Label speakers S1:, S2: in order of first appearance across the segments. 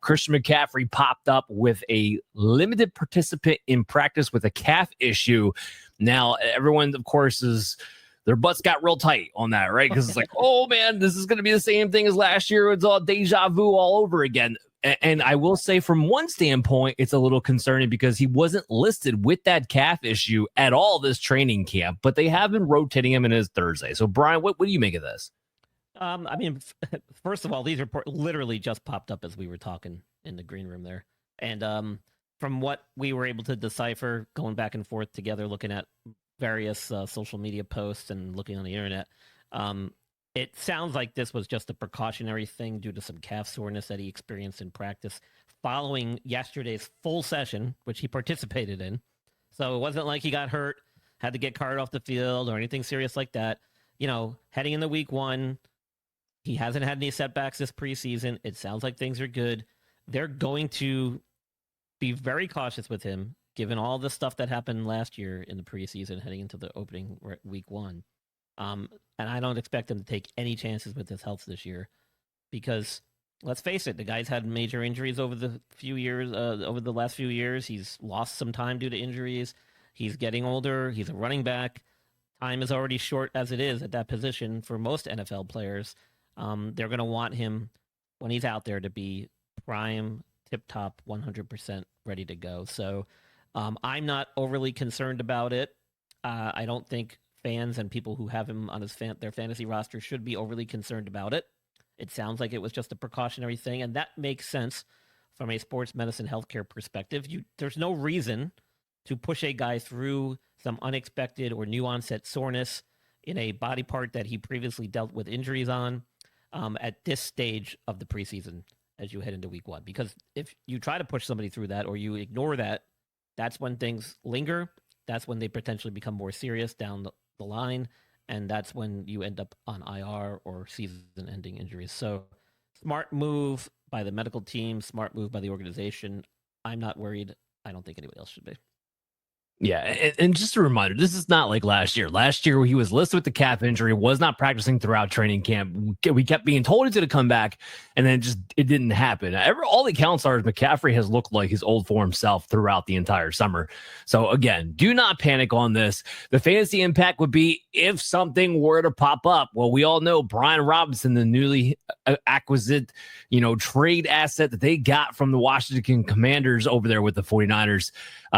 S1: Christian McCaffrey popped up with a limited participant in practice with a calf issue. Now, everyone, of course, their butts got real tight on that, right? Because it's like, oh, man, this is going to be the same thing as last year. It's all deja vu all over again. And I will say from one standpoint, it's a little concerning because he wasn't listed with that calf issue at all this training camp, but they have been rotating him in his Thursday. So, Brian, what do you make of this?
S2: I mean, first of all, these reports literally just popped up as we were talking in the green room there. And from what we were able to decipher, going back and forth together, looking at various social media posts and looking on the internet, it sounds like this was just a precautionary thing due to some calf soreness that he experienced in practice following yesterday's full session, which he participated in. So it wasn't like he got hurt, had to get carted off the field or anything serious like that. You know, heading into week one, he hasn't had any setbacks this preseason. It sounds like things are good. They're going to be very cautious with him, given all the stuff that happened last year in the preseason heading into the opening week one. And I don't expect him to take any chances with his health this year because, let's face it, the guy's had major injuries over the last few years. He's lost some time due to injuries. He's getting older. He's a running back. Time is already short as it is at that position for most NFL players. They're going to want him when he's out there to be prime, tip-top, 100% ready to go. So I'm not overly concerned about it. I don't think fans and people who have him on their fantasy roster should be overly concerned about it. It sounds like it was just a precautionary thing, and that makes sense from a sports medicine healthcare perspective. There's no reason to push a guy through some unexpected or new onset soreness in a body part that he previously dealt with injuries on at this stage of the preseason as you head into week one. Because if you try to push somebody through that or you ignore that, that's when things linger. That's when they potentially become more serious down the line. And that's when you end up on IR or season-ending injuries. So smart move by the medical team, smart move by the organization. I'm not worried. I don't think anybody else should be.
S1: Yeah, and just a reminder, this is not like last year. Last year, he was listed with the calf injury, was not practicing throughout training camp. We kept being told he's going to come back, and then it didn't happen. All the accounts are McCaffrey has looked like his old form self throughout the entire summer. So again, do not panic on this. The fantasy impact would be if something were to pop up. Well, we all know Brian Robinson, the newly acquisite, trade asset that they got from the Washington Commanders over there with the 49ers.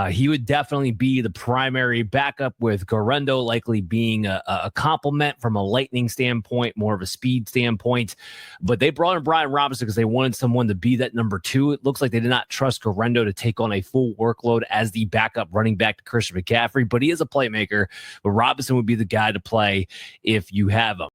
S1: He would definitely be the primary backup, with Guerrero likely being a complement from a lightning standpoint, more of a speed standpoint. But they brought in Brian Robinson because they wanted someone to be that number two. It looks like they did not trust Guerrero to take on a full workload as the backup running back to Christian McCaffrey, but he is a playmaker. But Robinson would be the guy to play if you have him.